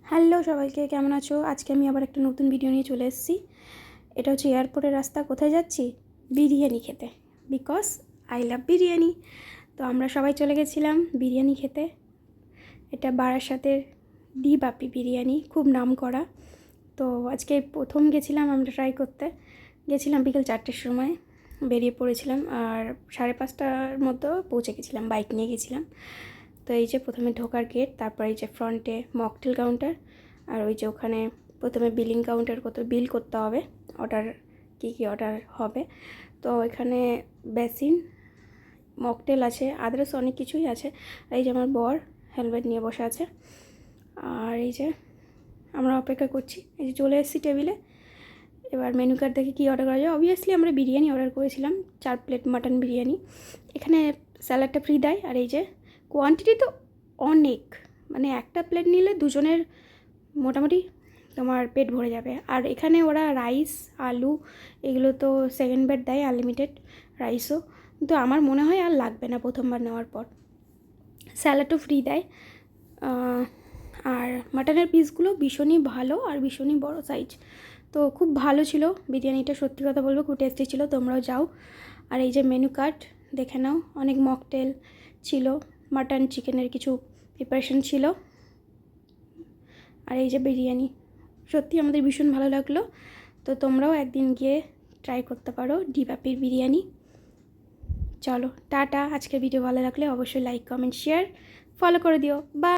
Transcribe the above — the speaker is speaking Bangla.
হ্যালো সবাইকে, কেমন আছো? আজকে আমি আবার একটা নতুন ভিডিও নিয়ে চলে এসেছি। এটা হচ্ছে এয়ারপোর্টের রাস্তা। কোথায় যাচ্ছি? বিরিয়ানি খেতে, বিকজ আই লাভ বিরিয়ানি। তো আমরা সবাই চলে গেছিলাম বিরিয়ানি খেতে। এটা বারাসাতের ডি বাপি বিরিয়ানি, খুব নাম করা। তো আজকে প্রথম গেছিলাম আমরা ট্রাই করতে। গেছিলাম বিকেল 4টের সময়, বেরিয়ে পড়েছিলাম আর 5:30টার মতো পৌঁছে গেছিলাম, বাইক নিয়ে গেছিলাম। তো এই যে প্রথমে ঢোকার গেট, তারপর এই যে ফ্রন্টে মকটেল কাউন্টার, আর ওই যে ওখানে প্রথমে বিলিং কাউন্টার, কত বিল করতে হবে, অর্ডার কী অর্ডার হবে। তো এখানে বেসিন, মকটেল আছে, আদার্স অনেক কিছুই আছে। এই যে আমার বর হেলমেট নিয়ে বসে আছে, আর এই যে আমরা অপেক্ষা করছি। এই যে চলে এসেছি টেবিলে। এবার মেনু কার্ড দেখে কী অর্ডার করা যায়। অবভিয়াসলি আমরা বিরিয়ানি অর্ডার করেছিলাম, 4 প্লেট মাটন বিরিয়ানি। এখানে স্যালাডটা ফ্রি দেয়। আর এই যে কোয়ান্টিটি তো অনেক, মানে একটা প্লেট নিলে দুজনের মোটামুটি তোমার পেট ভরে যাবে। আর এখানে ওরা রাইস, আলু এগুলো তো সেকেন্ড বেড দেয়, আনলিমিটেড রাইসও। কিন্তু আমার মনে হয় আর লাগবে না প্রথমবার নেওয়ার পর। স্যালাডও ফ্রি দেয়। আর মাটনের পিসগুলো ভীষণই ভালো আর ভীষণই বড় সাইজ। তো খুব ভালো ছিল বিরিয়ানিটা, সত্যি কথা বলবো খুব টেস্টি ছিল। তোমরাও যাও। আর এই যে মেনু কার্ড দেখে নাও, অনেক মকটেল ছিল, মাটন চিকেনের কিছু প্রিপারেশন ছিল, আর এই যে বিরিয়ানি। সত্যি আমাদের ভীষণ ভালো লাগলো। তো তোমরাও একদিন গিয়ে ট্রাই করতে পারো ডি বাপির বিরিয়ানি। চলো টাটা। আজকের ভিডিও ভালো লাগলে অবশ্যই লাইক, কমেন্ট, শেয়ার, ফলো করে দিও। বা